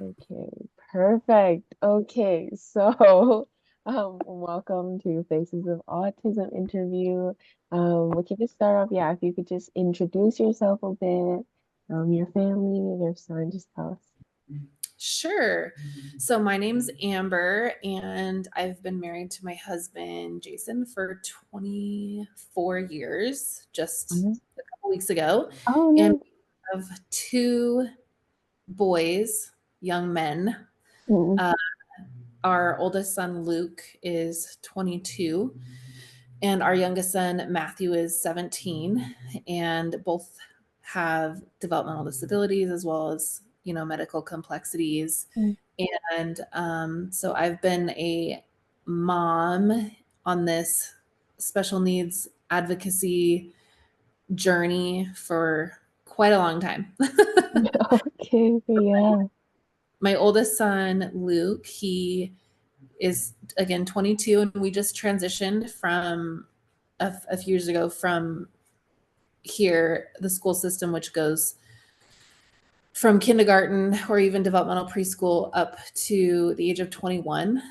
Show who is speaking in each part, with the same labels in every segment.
Speaker 1: Okay, perfect. Okay, so welcome to Faces of Autism interview. We could just start off, yeah, if you could just introduce yourself a bit, your family, your son, just tell us.
Speaker 2: Sure. So my name's Amber, and I've been married to my husband, Jason, for 24 years, just
Speaker 1: Mhm.
Speaker 2: a couple weeks ago.
Speaker 1: Oh,
Speaker 2: And
Speaker 1: no.
Speaker 2: we have two boys, young men.
Speaker 1: Mm.
Speaker 2: Uh, our oldest son, Luke, is 22, and our youngest son, Matthew, is 17. And both have developmental disabilities as well as, medical complexities.
Speaker 1: Mm.
Speaker 2: And so I've been a mom on this special needs advocacy journey for quite a long time.
Speaker 1: Okay, yeah.
Speaker 2: My oldest son, Luke, he is again 22, and we just transitioned from a few years ago from here, the school system, which goes from kindergarten or even developmental preschool up to the age of 21.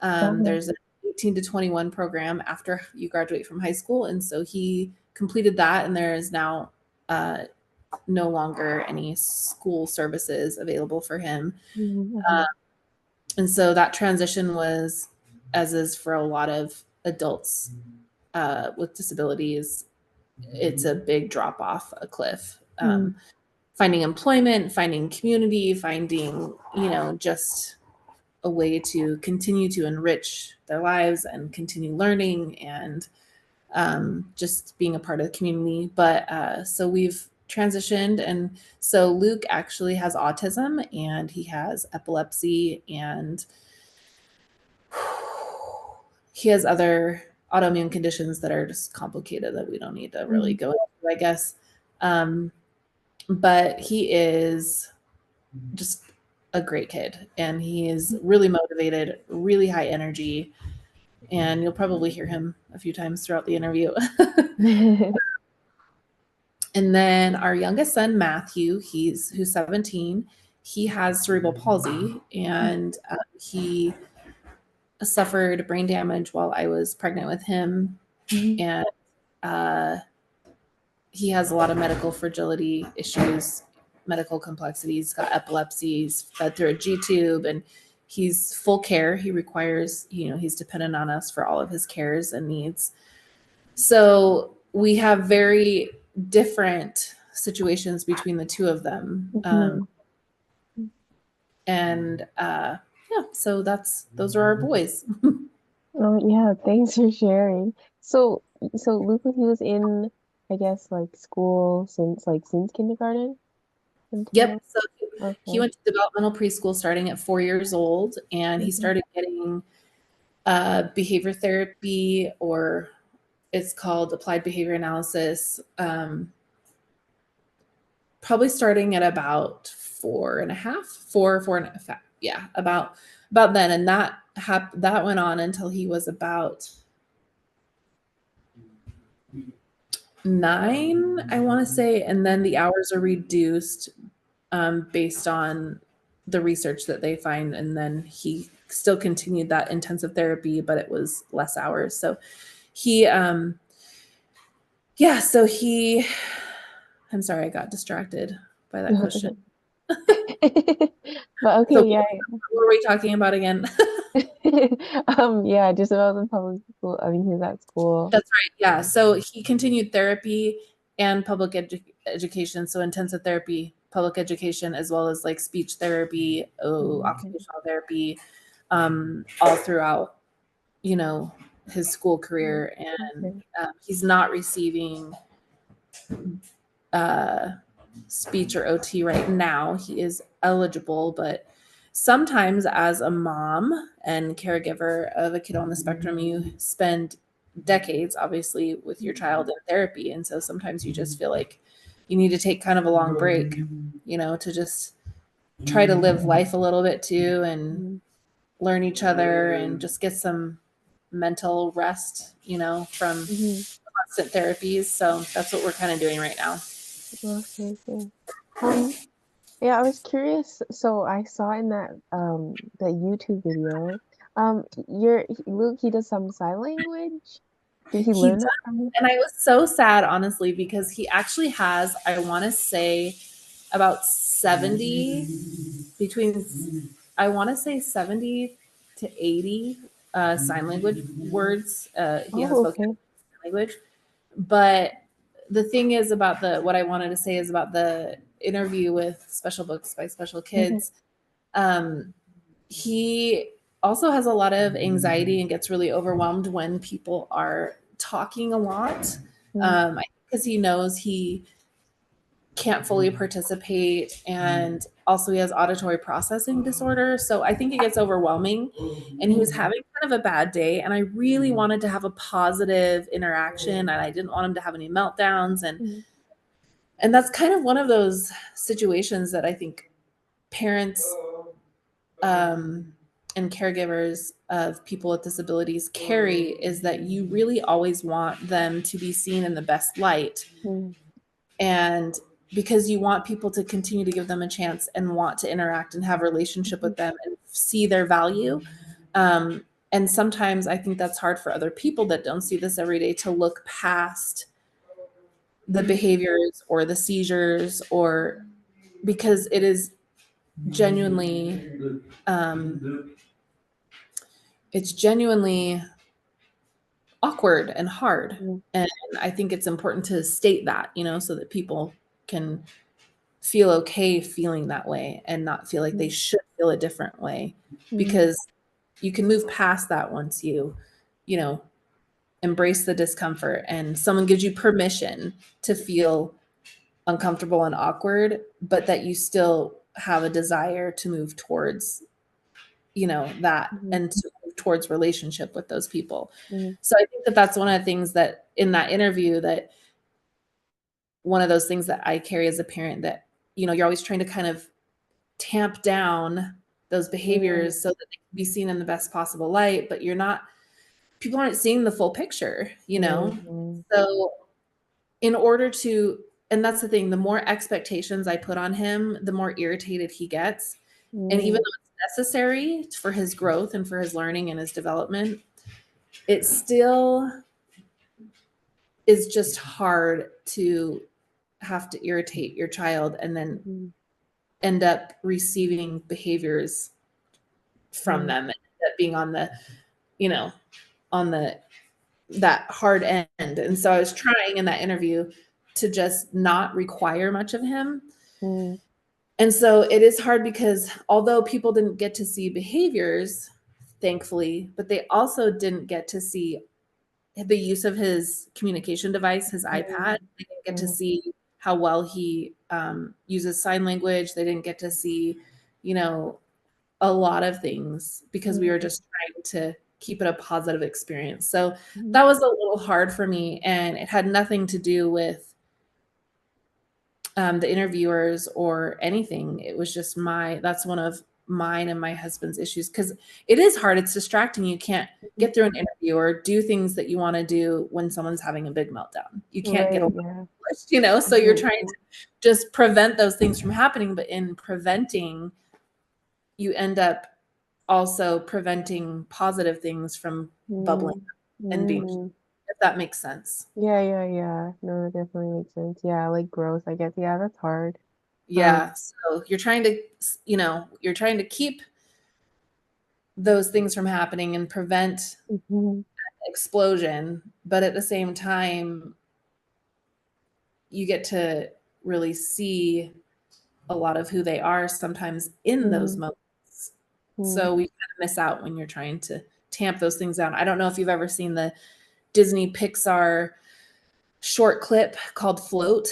Speaker 1: Okay.
Speaker 2: There's an 18 to 21 program after you graduate from high school. And so he completed that, and there is now uh, no longer any school services available for him. Uh,
Speaker 1: Mm-hmm.
Speaker 2: and so that transition was, as is for a lot of adults with disabilities, it's a big drop off a cliff.
Speaker 1: Mm.
Speaker 2: Finding employment, finding community, finding, just a way to continue to enrich their lives and continue learning and just being a part of the community. But so we've transitioned. And so Luke actually has autism and he has epilepsy and he has other autoimmune conditions that are just complicated that we don't need to really
Speaker 1: Mm.
Speaker 2: go into, I guess. Um, but he is just a great kid and he is really motivated, really high energy, and you'll probably hear him a few times throughout the interview. And then our youngest son, Matthew, who's 17, he has cerebral palsy, and he suffered brain damage while I was pregnant with him,
Speaker 1: Mm.
Speaker 2: and uh, he has a lot of medical fragility issues, medical complexities, got epilepsy, he's fed through a G tube, and he's full care. He requires, he's dependent on us for all of his cares and needs. So we have very different situations between the two of them.
Speaker 1: Mhm.
Speaker 2: And yeah, so those are our boys.
Speaker 1: Oh yeah, thanks for sharing. So Luke, he was in, I guess, like school since kindergarten
Speaker 2: Yep.
Speaker 1: until
Speaker 2: So he
Speaker 1: okay.
Speaker 2: went to developmental preschool starting at 4 years old, and he
Speaker 1: Mhm.
Speaker 2: started getting behavior therapy, or it's called applied behavior analysis, probably starting at about four and a half. Yeah, about then. And that went on until he was about 9, I want to say. And then the hours are reduced based on the research that they find. And then he still continued that intensive therapy, but it was less hours. So he, yeah, so he, I'm sorry, I got distracted by that question.
Speaker 1: But
Speaker 2: So
Speaker 1: okay, yeah.
Speaker 2: what were we talking about again?
Speaker 1: Yeah, just about the public school. I mean, he's at school.
Speaker 2: That's right. Yeah. So he continued therapy and education. So intensive therapy, public education, as well as like speech therapy,
Speaker 1: Okay.
Speaker 2: occupational therapy, all throughout, you know, his school career. And
Speaker 1: Okay.
Speaker 2: he's not receiving uh, speech or OT right now. He is eligible, but sometimes as a mom and caregiver of a kid on the spectrum, you spend decades obviously with your child in therapy. And so sometimes you just feel like you need to take kind of a long break, to just try to live life a little bit too and
Speaker 1: Mhm.
Speaker 2: learn each other and just get some mental rest, from
Speaker 1: Mhm.
Speaker 2: constant therapies. So that's what we're kind of doing right now.
Speaker 1: Okay, okay. Um, Yeah, I was curious. So I saw in that YouTube video, Luke, he does some sign language. Did he
Speaker 2: He
Speaker 1: learn
Speaker 2: does,
Speaker 1: that from you?
Speaker 2: and I was so sad, honestly, because he actually has, I want to say, about 70 between, I want to say 70 to 80 sign language words. He has
Speaker 1: Oh,
Speaker 2: vocabulary
Speaker 1: okay.
Speaker 2: language. But the thing is about what I wanted to say is about the interview with Special Books by Special
Speaker 1: Hmm.
Speaker 2: Kids. Um, he also has a lot of anxiety and gets really overwhelmed when people are talking a lot. Because he knows he can't fully participate, and also he has auditory processing disorder, so I think it gets overwhelming, and he was
Speaker 1: Mm-hmm.
Speaker 2: having kind of a bad day, and I really wanted to have a positive interaction, and I didn't want him to have any meltdowns, and that's kind of one of those situations that I think parents um, and caregivers of people with disabilities carry, is that you really always want them to be seen in the best light, and because you want people to continue to give them a chance and want to interact and have a relationship with them and see their value. And sometimes I think that's hard for other people that don't see this every day, to look past the behaviors or the seizures, or because it is genuinely um, it's genuinely awkward and hard.
Speaker 1: Mm-hmm.
Speaker 2: And I think it's important to state that, so that people can feel okay feeling that way and not feel like they should feel a different way, because you can move past that once you know embrace the discomfort and someone gives you permission to feel uncomfortable and awkward, but that you still have a desire to move towards that,
Speaker 1: Mm-hmm.
Speaker 2: and to move towards relationship with those people.
Speaker 1: Mm-hmm.
Speaker 2: So I think that that's one of the things that in that interview, that one of those things that I carry as a parent, that you're always trying to kind of tamp down those behaviors so that they can be seen in the best possible light, but people aren't seeing the full picture.
Speaker 1: Mm-hmm.
Speaker 2: So in order to, and that's the thing, the more expectations I put on him, the more irritated he gets. And even
Speaker 1: Mm-hmm.
Speaker 2: though it's necessary for his growth and for his learning and his development, it still is just hard to have to irritate your child and then
Speaker 1: Mm-hmm.
Speaker 2: end up receiving behaviors from them, and end up being on the, you know, on the that hard end. And so I was trying in that interview to just not require much of him.
Speaker 1: Mm-hmm.
Speaker 2: And so it is hard because although people didn't get to see behaviors, thankfully, but they also didn't get to see the use of his communication device, his iPad. They didn't get to see how well he uses sign language. They didn't get to see, you know, a lot of things because we were just trying to keep it a positive experience. So
Speaker 1: Mm-hmm.
Speaker 2: that was a little hard for me, and it had nothing to do with the interviewers or anything. It was just that's one of mine and my husband's issues, because it is hard. It's distracting. You can't get through an interview or do things that you want to do when someone's having a big meltdown. You can't get
Speaker 1: Right,
Speaker 2: a
Speaker 1: yeah.
Speaker 2: so you're
Speaker 1: Mm-hmm.
Speaker 2: trying to just prevent those things from happening. But in preventing, you end up also preventing positive things from bubbling and being,
Speaker 1: Mm-hmm.
Speaker 2: if that makes sense.
Speaker 1: Yeah, yeah, yeah. No, that definitely makes sense. Yeah, like growth, I guess. Yeah, that's hard. Um,
Speaker 2: Yeah. So you're trying to keep those things from happening and prevent
Speaker 1: mhm,
Speaker 2: explosion, but at the same time, you get to really see a lot of who they are sometimes in those
Speaker 1: mm,
Speaker 2: moments.
Speaker 1: mm,
Speaker 2: So we kind of miss out when you're trying to tamp those things down. I don't know if you've ever seen the Disney Pixar short clip called Float.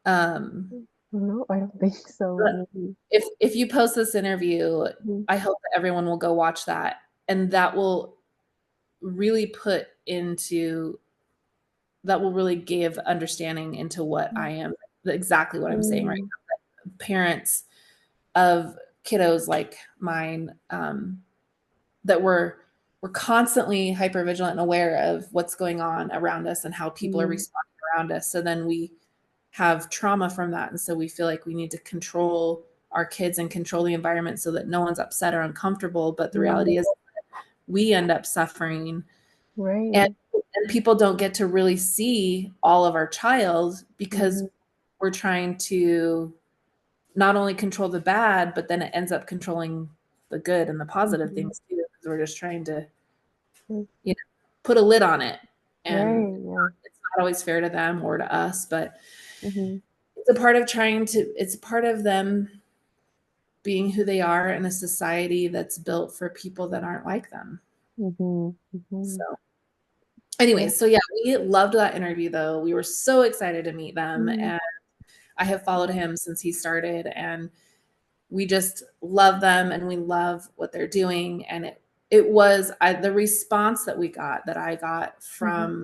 Speaker 2: Um,
Speaker 1: no, I don't think so. Maybe.
Speaker 2: if you post this interview,
Speaker 1: Mm,
Speaker 2: I hope that everyone will go watch that, and really put into that will really give understanding into what I am, exactly what I'm saying right
Speaker 1: mm,
Speaker 2: now. Parents of kiddos like mine, that we're constantly hyper vigilant and aware of what's going on around us and how people are
Speaker 1: mm,
Speaker 2: responding around us. So then we have trauma from that. And so we feel like we need to control our kids and control the environment so that no one's upset or uncomfortable. But the reality is we end up suffering. And,
Speaker 1: Right.
Speaker 2: and people don't get to really see all of our child because
Speaker 1: Mm-hmm.
Speaker 2: we're trying to not only control the bad, but then it ends up controlling the good and the positive
Speaker 1: Mm-hmm.
Speaker 2: things too, because we're just trying to,
Speaker 1: Mm-hmm.
Speaker 2: put a lid on it. And
Speaker 1: Right. Yeah.
Speaker 2: it's not always fair to them or to us, but
Speaker 1: Mm-hmm.
Speaker 2: it's a part of them being who they are in a society that's built for people that aren't like them.
Speaker 1: Mm-hmm. Mm-hmm.
Speaker 2: So
Speaker 1: Yeah.
Speaker 2: anyways, so yeah, we loved that interview though. We were so excited to meet them,
Speaker 1: Mm-hmm.
Speaker 2: and I have followed him since he started, and we just love them and we love what they're doing. And the response that I got
Speaker 1: Mm-hmm.
Speaker 2: from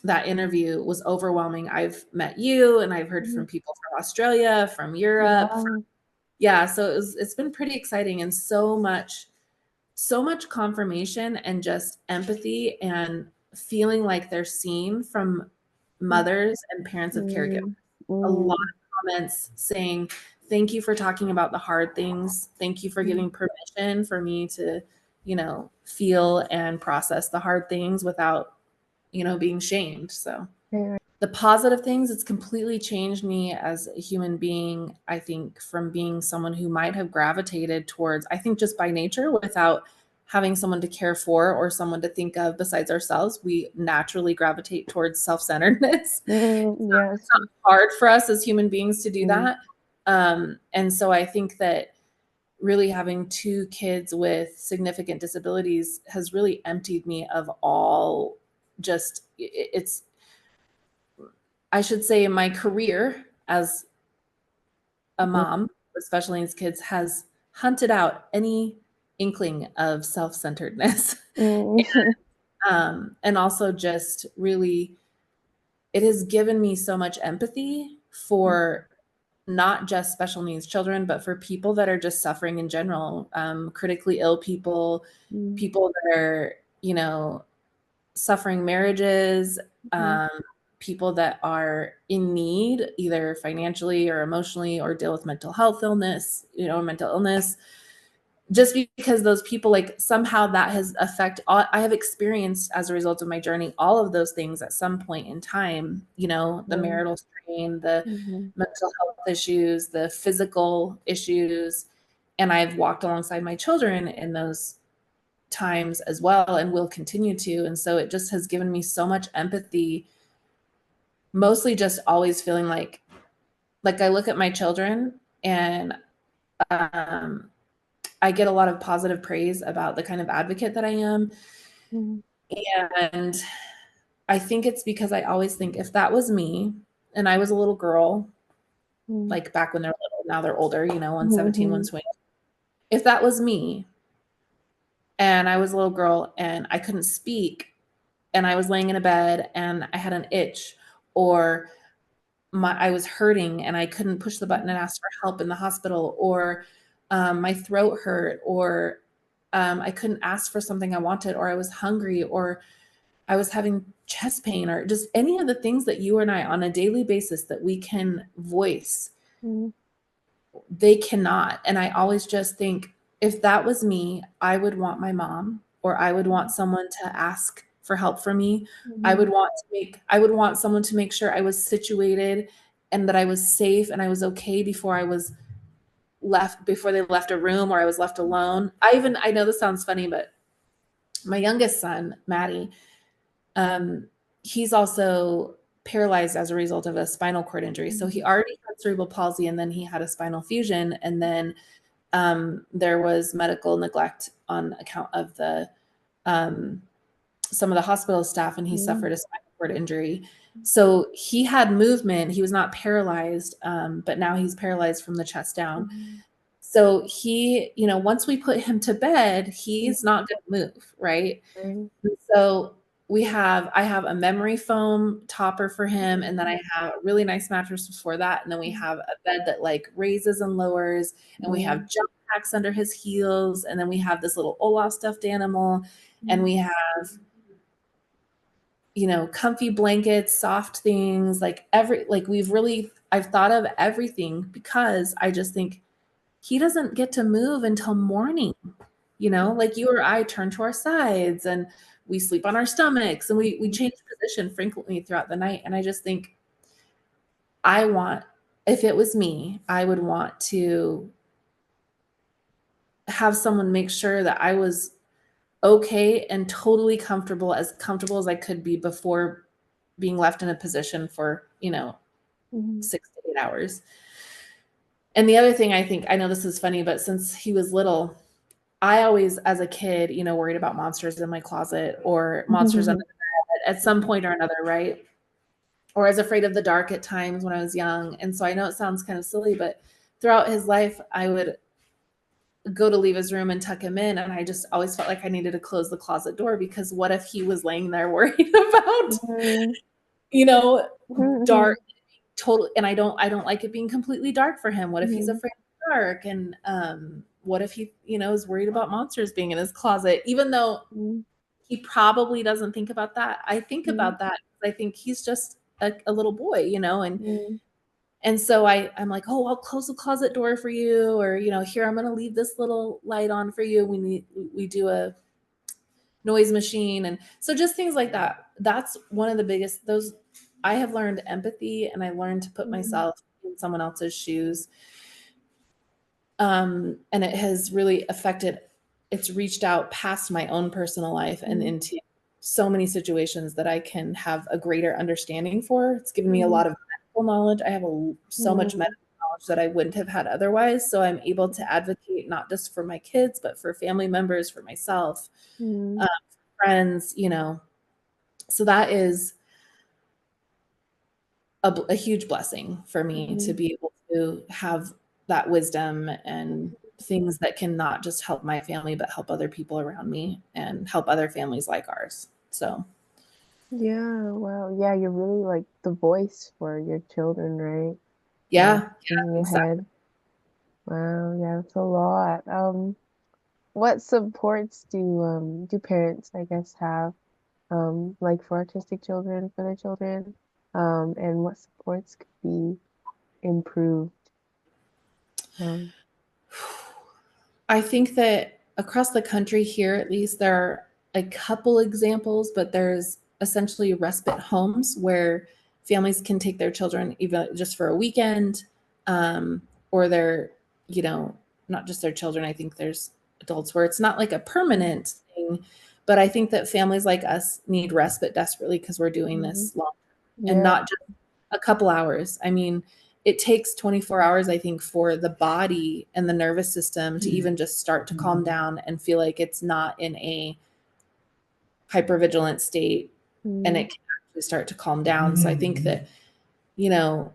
Speaker 2: that interview was overwhelming. I've met you and I've heard
Speaker 1: Mm-hmm.
Speaker 2: from people from Australia, from Europe.
Speaker 1: Wow.
Speaker 2: Yeah, so it's been pretty exciting, and so much confirmation and just empathy and feeling like they're seen from mothers and parents of caregivers.
Speaker 1: Mm-hmm.
Speaker 2: A lot
Speaker 1: Mm-hmm.
Speaker 2: of comments saying, thank you for talking about the hard things. Thank you for giving permission for me to, feel and process the hard things without, being shamed. So
Speaker 1: Right.
Speaker 2: the positive things, it's completely changed me as a human being. I think from being someone who might have gravitated towards, I think just by nature, without having someone to care for or someone to think of besides ourselves, we naturally gravitate towards self-centeredness.
Speaker 1: Mm-hmm.
Speaker 2: It's
Speaker 1: Yes.
Speaker 2: not hard for us as human beings to do
Speaker 1: Mm-hmm.
Speaker 2: that. And so I think that really having two kids with significant disabilities has really emptied me of all just it's I should say my career as a mom with special needs kids has hunted out any inkling of self-centeredness.
Speaker 1: Mm-hmm.
Speaker 2: And also just really, it has given me so much empathy for not just special needs children, but for people that are just suffering in general, critically ill people,
Speaker 1: Mm-hmm.
Speaker 2: people that are, suffering marriages,
Speaker 1: Mm-hmm.
Speaker 2: um, people that are in need, either financially or emotionally, or deal with mental health illness, mental illness. Just because those people, like, somehow that has I have experienced as a result of my journey, all of those things at some point in time, the
Speaker 1: Right.
Speaker 2: marital strain, the
Speaker 1: Mm-hmm.
Speaker 2: mental health issues, the physical issues. And I've walked alongside my children in those times as well and will continue to. And so it just has given me so much empathy, mostly just always feeling like I look at my children and um, I get a lot of positive praise about the kind of advocate that I am.
Speaker 1: Mm-hmm.
Speaker 2: And I think it's because I always think if that was me and I was a little girl, like back when they're little, now they're older, one's 17,
Speaker 1: Mm-hmm.
Speaker 2: one's 20. If that was me and I was a little girl and I couldn't speak and I was laying in a bed and I had an itch, or I was hurting and I couldn't push the button and ask for help in the hospital, or my throat hurt, or I couldn't ask for something I wanted, or I was hungry, or I was having chest pain, or just any of the things that you and I on a daily basis that we can voice,
Speaker 1: Mm-hmm.
Speaker 2: they cannot. And I always just think, if that was me, I would want my mom, or I would want someone to ask for help from me.
Speaker 1: Mm-hmm.
Speaker 2: I would want someone to make sure I was situated and that I was safe and I was okay before they left a room or I was left alone. I know this sounds funny, but my youngest son, Maddie, um, he's also paralyzed as a result of a spinal cord injury. So he already had cerebral palsy and then he had a spinal fusion. And then there was medical neglect on account of um, some of the hospital staff, and he
Speaker 1: Mm-hmm.
Speaker 2: suffered a spinal cord injury. So he had movement. He was not paralyzed, but now he's paralyzed from the chest down.
Speaker 1: Mm-hmm.
Speaker 2: So once we put him to bed, he's not going to move, right?
Speaker 1: Right.
Speaker 2: So I have a memory foam topper for him, and then I have a really nice mattress before that, and then we have a bed that like raises and lowers, and we have jump packs under his heels, and then we have this little Olaf stuffed animal, and we have comfy blankets, soft things, like I've thought of everything because I just think he doesn't get to move until morning, like you or I turn to our sides and we sleep on our stomachs and we
Speaker 1: Mhm.
Speaker 2: change position frequently throughout the night. And I just think if it was me, I would want to have someone make sure that I was okay and totally comfortable as I could be before being left in a position for,
Speaker 1: Mhm.
Speaker 2: 6 to 8 hours. And the other thing I think, I know this is funny, but since he was little, I always, as a kid, worried about monsters in my closet or monsters under
Speaker 1: Mhm.
Speaker 2: the bed at some point or another, right? Or I was afraid of the dark at times when I was young. And so I know it sounds kind of silly, but throughout his life, I would go to leave his room and tuck him in. And I just always felt like I needed to close the closet door because what if he was laying there worried about,
Speaker 1: Mhm.
Speaker 2: you know,
Speaker 1: Mhm.
Speaker 2: dark, total. And I don't like it being completely dark for him. What if he's
Speaker 1: Mhm.
Speaker 2: afraid of the dark? And what if he, is worried about monsters being in his closet, even though
Speaker 1: Mhm.
Speaker 2: he probably doesn't think about that. I think
Speaker 1: Mhm.
Speaker 2: about that. I think he's just a little boy,
Speaker 1: Mhm.
Speaker 2: and so I'm like, oh, I'll close the closet door for you, or here I'm going to leave this little light on for you. We do a noise machine, and so just things like that. That's one of the biggest. Those I have learned empathy, and I learned to put
Speaker 1: Mhm.
Speaker 2: myself in someone else's shoes, and it has really affected. It's reached out past my own personal life and
Speaker 1: Mhm.
Speaker 2: into so many situations that I can have a greater understanding for. It's given me a
Speaker 1: Mhm.
Speaker 2: lot of medical knowledge. I have so much
Speaker 1: Mhm.
Speaker 2: medical knowledge that I wouldn't have had otherwise. So I'm able to advocate not just for my kids, but for family members, for myself,
Speaker 1: Mhm.
Speaker 2: uh, friends. So that is a huge blessing for me to
Speaker 1: Mhm.
Speaker 2: be able to have that wisdom and things that can not just help my family, but help other people around me and help other families like ours. So,
Speaker 1: Yeah, wow. Yeah, you're really like the voice for your children, right?
Speaker 2: yeah,
Speaker 1: In your
Speaker 2: exactly.
Speaker 1: head. Wow, yeah, that's a lot. What supports do parents, I guess, have like for autistic children, for their children? And what supports could be improved? Um,
Speaker 2: I think that across the country here, at least, there are a couple examples, but there's essentially respite homes where families can take their children even just for a weekend, um, or they're, you know, not just their children. I think there's adults where it's not like a
Speaker 1: mm,
Speaker 2: permanent thing, but I think that families like us need respite desperately because we're doing
Speaker 1: mhm.
Speaker 2: this long and
Speaker 1: Yeah.
Speaker 2: not just a couple hours. I mean, it takes 24 hours, I think, for the body and the nervous system to even just start to calm down and feel like it's not in a hypervigilant state and
Speaker 1: Mm,
Speaker 2: it can actually start to calm down. So I think that, you know,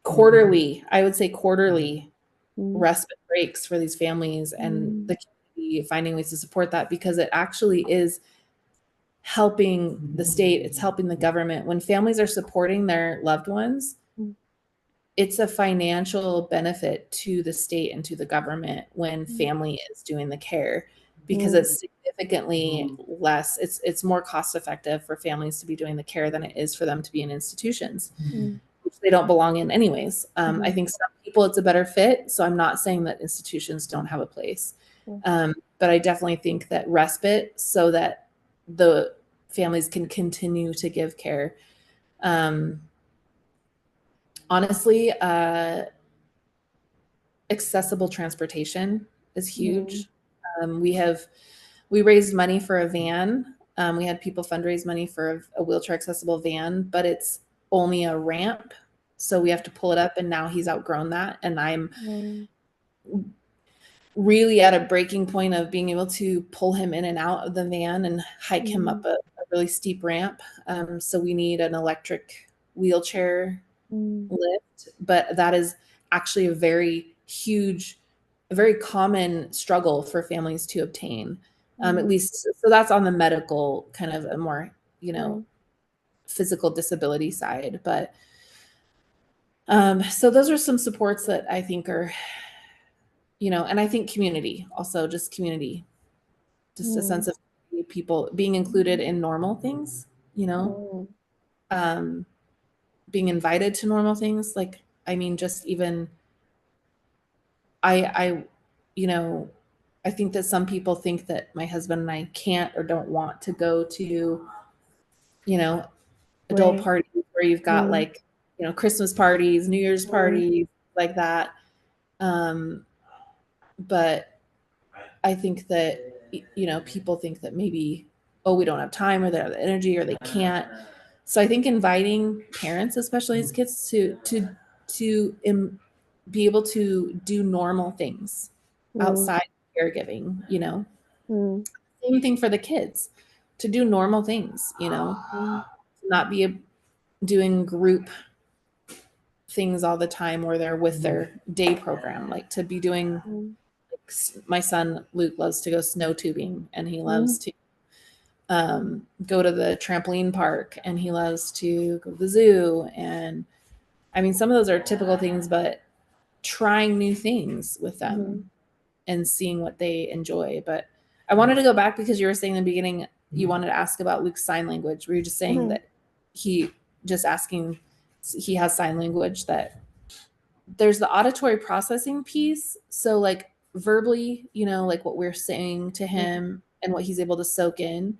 Speaker 2: quarterly, I would say quarterly
Speaker 1: mm,
Speaker 2: respite breaks for these families and
Speaker 1: mm,
Speaker 2: the community finding ways to support that because it actually is helping the state, it's helping the government. When families are supporting their loved ones,
Speaker 1: mm,
Speaker 2: it's a financial benefit to the state and to the government when
Speaker 1: mm,
Speaker 2: family is doing the care because
Speaker 1: mm,
Speaker 2: it's significantly less, it's more cost effective for families to be doing the care than it is for them to be in institutions
Speaker 1: mm,
Speaker 2: which they don't belong in anyways. I
Speaker 1: mhm,
Speaker 2: think some people it's a better fit, so I'm not saying that institutions don't have a place,
Speaker 1: mm,
Speaker 2: but I definitely think that respite so that the families can continue to give care. um, Honestly, accessible transportation is
Speaker 1: mm,
Speaker 2: huge. We raised money for a van. We had people fundraise money for a wheelchair accessible van, but it's only a ramp, so we have to pull it up. And now he's outgrown that, and I'm
Speaker 1: mm,
Speaker 2: really at a breaking point of being able to pull him in and out of the van and hike him
Speaker 1: mm,
Speaker 2: up a really steep ramp. So we need an electric wheelchair
Speaker 1: mm,
Speaker 2: lift, but that is actually a very huge, a very common struggle for families to obtain. At
Speaker 1: mm,
Speaker 2: least, so that's on the medical kind of a more,
Speaker 1: right.
Speaker 2: physical disability side. But so those are some supports that I think are, and I think community also, just community, just a
Speaker 1: Mm,
Speaker 2: sense of people being included in normal things, you know,
Speaker 1: Mm,
Speaker 2: um, being invited to normal things. Like, I mean, just even I, you know, I think that some people think that my husband and I can't or don't want to go to, you know, adult
Speaker 1: right.
Speaker 2: parties where you've got
Speaker 1: Mm,
Speaker 2: like, Christmas parties, New Year's
Speaker 1: mm,
Speaker 2: parties, like that. Um, but I think that, people think that maybe, oh, we don't have time or they don't have the energy or they can't. So I think inviting parents, especially as kids, to be able to do normal things
Speaker 1: mm,
Speaker 2: outside caregiving,
Speaker 1: mm,
Speaker 2: same thing for the kids, to do normal things,
Speaker 1: mm,
Speaker 2: not be doing group things all the time where they're with their day program, like to be doing,
Speaker 1: mm,
Speaker 2: like, my son Luke loves to go snow tubing, and he loves
Speaker 1: mm,
Speaker 2: to go to the trampoline park, and he loves to go to the zoo. And I mean, some of those are typical things, but trying new things with
Speaker 1: mm,
Speaker 2: them and seeing what they enjoy. But I wanted to go back because you were saying in the beginning you wanted to ask about Luke's sign language. Were you just saying
Speaker 1: mm,
Speaker 2: that he just asking he has sign language, that there's the auditory processing piece. So like verbally, like what we're saying to
Speaker 1: mm,
Speaker 2: him and what he's able to soak in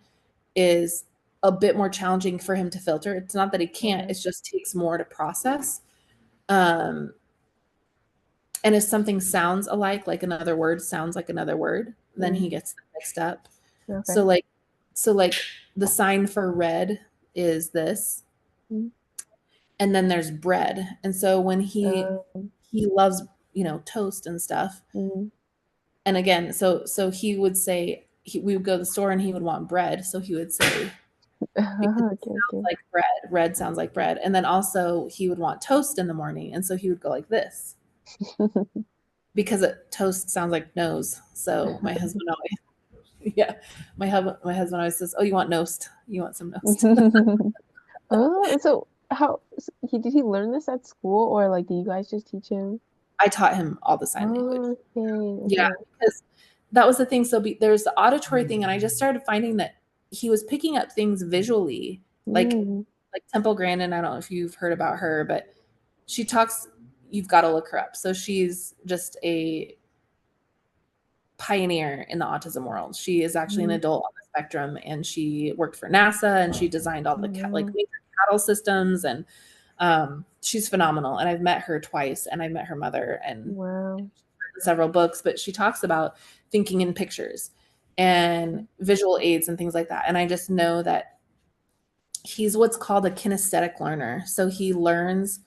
Speaker 2: is a bit more challenging for him to filter. It's not that he can't,
Speaker 1: okay.
Speaker 2: it just takes more to process. Um, and if something sounds alike, like another word sounds like another word, then he
Speaker 1: Mm,
Speaker 2: gets mixed up.
Speaker 1: okay.
Speaker 2: So like, so like the sign for red is this,
Speaker 1: Mm,
Speaker 2: and then there's bread. And so when
Speaker 1: um,
Speaker 2: he loves, toast and stuff.
Speaker 1: mm,
Speaker 2: And again, so he would say, we would go to the store and he would want bread. So he would say, because it
Speaker 1: okay,
Speaker 2: sounds
Speaker 1: okay.
Speaker 2: like bread, red sounds like bread. And then also he would want toast in the morning. And so he would go like this, because toast sounds like nose. So my husband always, yeah, my husband always says, "Oh, you want nost? You want some nost?"
Speaker 1: Oh, so did he learn this at school or like did you guys just teach him?
Speaker 2: I taught him all the sign language.
Speaker 1: Oh, okay,
Speaker 2: Yeah,
Speaker 1: okay.
Speaker 2: because that was the thing. So there's the auditory thing, and I just started finding that he was picking up things visually, like
Speaker 1: Mm,
Speaker 2: Temple Grandin. I don't know if you've heard about her, but she talks. You've got to look her up. So she's just a pioneer in the autism world. She is actually an
Speaker 1: mm,
Speaker 2: adult on the spectrum, and she worked for NASA, and she designed all
Speaker 1: oh,
Speaker 2: the like
Speaker 1: wow.
Speaker 2: major cattle systems. And she's phenomenal. And I've met her twice, and I met her mother, and
Speaker 1: Wow.
Speaker 2: several books. But she talks about thinking in pictures and visual aids and things like that. And I just know that he's what's called a kinesthetic learner. So he learns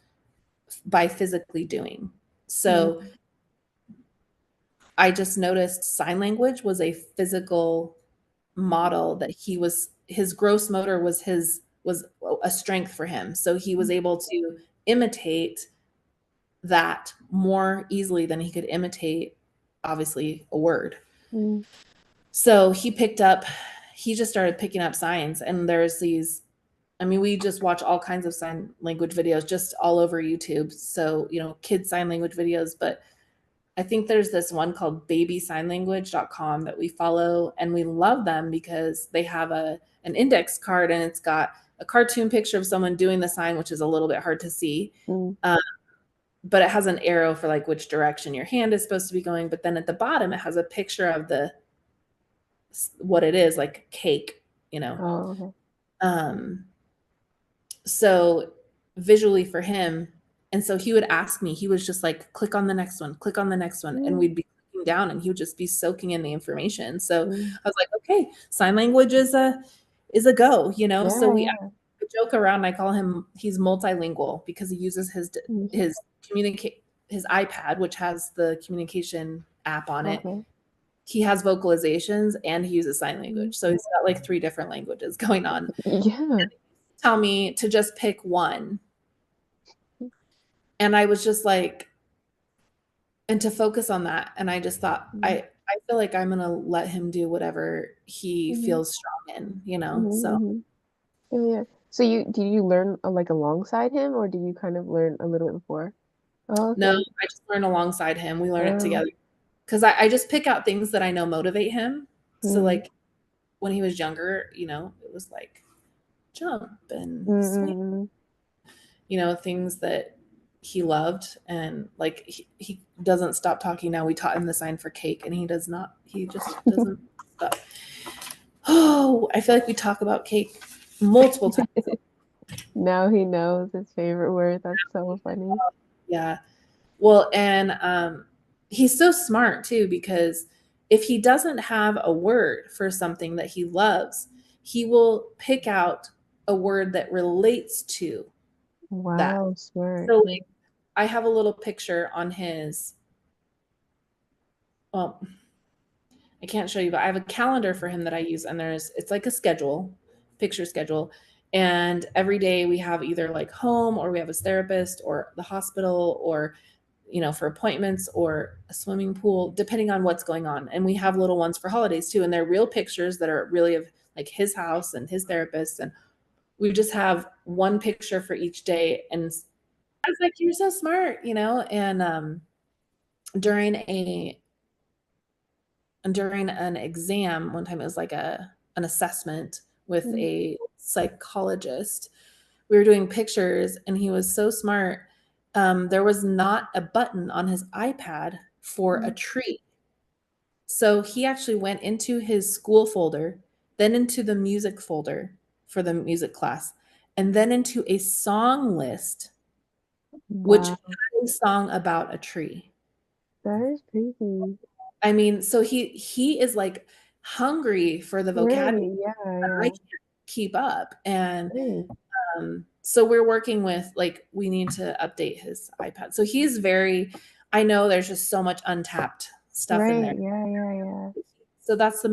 Speaker 2: by physically doing. So
Speaker 1: Mm,
Speaker 2: I just noticed sign language was a physical model, that his gross motor was a strength for him. So he was
Speaker 1: mm,
Speaker 2: able to imitate that more easily than he could imitate, obviously, a word.
Speaker 1: mm,
Speaker 2: So he just started picking up signs. And there's these, I mean, we just watch all kinds of sign language videos just all over YouTube. So, kids sign language videos. But I think there's this one called babysignlanguage.com that we follow, and we love them because they have an index card, and it's got a cartoon picture of someone doing the sign, which is a little bit hard to see.
Speaker 1: mm,
Speaker 2: Um, but it has an arrow for like which direction your hand is supposed to be going. But then at the bottom, it has a picture of what it is, like cake, you know.
Speaker 1: oh, okay.
Speaker 2: Um, so visually for him, and so he would ask me, he was just like, click on the next one, click on the next one, and
Speaker 1: Mm,
Speaker 2: we'd be clicking down, and he would just be soaking in the information. So
Speaker 1: mm,
Speaker 2: I was like, okay, sign language is a go, so
Speaker 1: yeah,
Speaker 2: we
Speaker 1: yeah.
Speaker 2: joke around. I call him, he's multilingual, because he uses
Speaker 1: Mm,
Speaker 2: his communicate his iPad, which has the communication app on it.
Speaker 1: okay.
Speaker 2: He has vocalizations and he uses sign
Speaker 1: Mm,
Speaker 2: language, so he's got like three different languages going on.
Speaker 1: yeah.
Speaker 2: Tell me to just pick one. And I was just like, and to focus on that. And I just thought,
Speaker 1: Mm,
Speaker 2: I feel like I'm gonna let him do whatever he
Speaker 1: mm,
Speaker 2: feels strong in. So
Speaker 1: mm, yeah, yeah. So did you learn like alongside him or did you kind of learn a little bit before? Oh,
Speaker 2: no,
Speaker 1: okay.
Speaker 2: I just learn alongside him. We learn it
Speaker 1: Oh,
Speaker 2: together. Because I just pick out things that I know motivate him. So
Speaker 1: mm,
Speaker 2: like when he was younger, it was like jump and swing,
Speaker 1: Mm-mm.
Speaker 2: things that he loved. And like he doesn't stop talking now. We taught him the sign for cake and he just doesn't stop. Oh, I feel like we talk about cake multiple times.
Speaker 1: Now he knows his favorite word. That's so funny.
Speaker 2: Yeah. Well, and he's so smart too, because if he doesn't have a word for something that he loves, he will pick out a word that relates to that.
Speaker 1: Wow, smart.
Speaker 2: So
Speaker 1: Yeah.
Speaker 2: like, I have a little picture on his, well, I can't show you, but I have a calendar for him that I use, and it's like a schedule, picture schedule. And every day we have either like home, or we have his therapist, or the hospital, or for appointments, or a swimming pool, depending on what's going on. And we have little ones for holidays too. And they're real pictures that are really of like his house and his therapist. And we just have one picture for each day. And I was like, you're so smart, And during a during an exam one time, it was like an assessment with
Speaker 1: Mm.
Speaker 2: a psychologist. We were doing pictures, and he was so smart. There was not a button on his iPad for a
Speaker 1: Mm.
Speaker 2: tree. So he actually went into his school folder, then into the music folder for the music class, and then into a song list, which
Speaker 1: Wow,
Speaker 2: had a song about a tree.
Speaker 1: that is crazy.
Speaker 2: I mean, so he is like hungry for the vocabulary
Speaker 1: Right. Yeah,
Speaker 2: that I
Speaker 1: yeah.
Speaker 2: can't keep up. And
Speaker 1: Right.
Speaker 2: so we're working with, like, we need to update his iPad. So he's very, I know there's just so much untapped stuff in
Speaker 1: Right.
Speaker 2: there.
Speaker 1: Yeah, yeah, yeah.
Speaker 2: So that's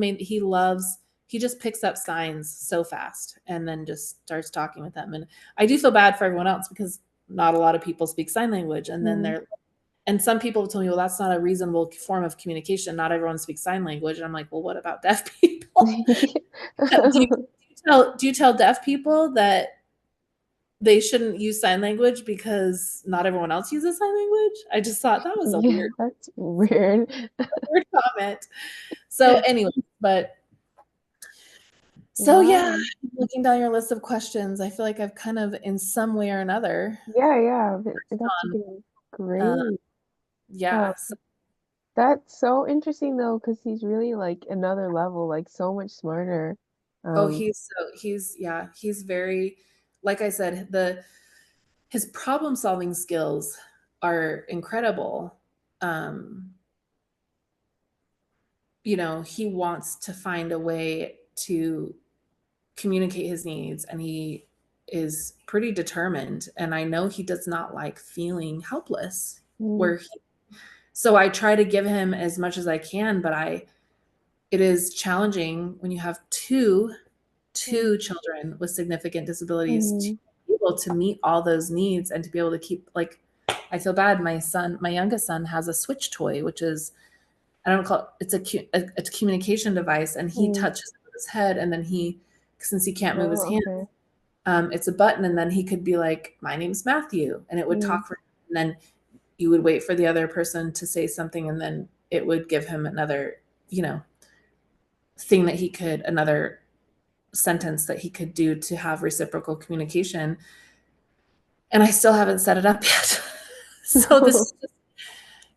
Speaker 2: he just picks up signs so fast and then just starts talking with them. And I do feel bad for everyone else, because not a lot of people speak sign language. And then
Speaker 1: Mm.
Speaker 2: and some people tell me, well, that's not a reasonable form of communication. Not everyone speaks sign language. And I'm like, well, what about deaf people? Do you tell deaf people that they shouldn't use sign language because not everyone else uses sign language? I just thought that was a
Speaker 1: Yeah,
Speaker 2: weird,
Speaker 1: that's weird.
Speaker 2: weird comment. So anyway, but so yeah,
Speaker 1: Wow.
Speaker 2: looking down your list of questions, I feel like I've kind of, in some way or another,
Speaker 1: Yeah, yeah. That's
Speaker 2: on,
Speaker 1: been
Speaker 2: uh,
Speaker 1: great.
Speaker 2: yeah.
Speaker 1: Um, that's so interesting though, because he's really like another level, like so much smarter.
Speaker 2: Oh,
Speaker 1: Um,
Speaker 2: he's very, like I said, his problem solving skills are incredible. Um, he wants to find a way to communicate his needs, and he is pretty determined. And I know he does not like feeling helpless,
Speaker 1: mm,
Speaker 2: where so I try to give him as much as I can, but it is challenging when you have
Speaker 1: mm,
Speaker 2: two children with significant disabilities, to
Speaker 1: mm,
Speaker 2: be able to meet all those needs, and to be able to keep, like, I feel bad. My youngest son has a switch toy, which is, I don't call it, it's a communication device, and he
Speaker 1: mm.
Speaker 2: touches it with his head, and then since he can't move his
Speaker 1: Oh,
Speaker 2: hand,
Speaker 1: okay.
Speaker 2: it's a button, and then he could be like, my name's Matthew, and it would
Speaker 1: Mm,
Speaker 2: talk for him. And then you would wait for the other person to say something, and then it would give him another, thing that another sentence that he could do to have reciprocal communication. And I still haven't set it up yet. So this is just,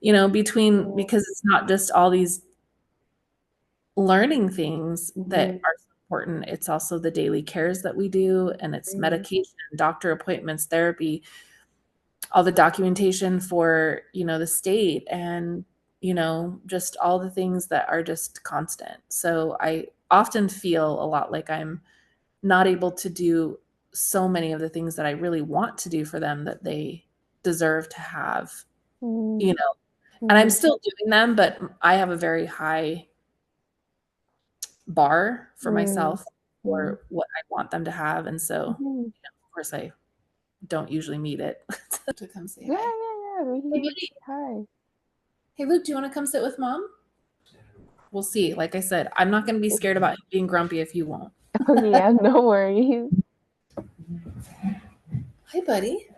Speaker 1: mm,
Speaker 2: because it's not just all these learning things that
Speaker 1: mhm,
Speaker 2: are so important. It's also the daily cares that we do, and it's
Speaker 1: mm,
Speaker 2: medication, doctor appointments, therapy, all the documentation for, the state, and, just all the things that are just constant. So I often feel a lot like I'm not able to do so many of the things that I really want to do for them, that they deserve to have,
Speaker 1: mm,
Speaker 2: you know. And I'm
Speaker 1: mm,
Speaker 2: still doing them, but I have a very high bar for
Speaker 1: mm,
Speaker 2: myself
Speaker 1: mm,
Speaker 2: for what I want them to have. And so,
Speaker 1: mhm.
Speaker 2: of course, I don't usually meet it. To come say
Speaker 1: Yeah,
Speaker 2: hi.
Speaker 1: yeah, yeah. He
Speaker 2: Hey,
Speaker 1: can
Speaker 2: buddy.
Speaker 1: say hi.
Speaker 2: Hey, Luke, do you want to come sit with mom? We'll see. Like I said, I'm not going to be scared about him being grumpy if you won't.
Speaker 1: Okay, yeah, no worries.
Speaker 2: Hi, buddy.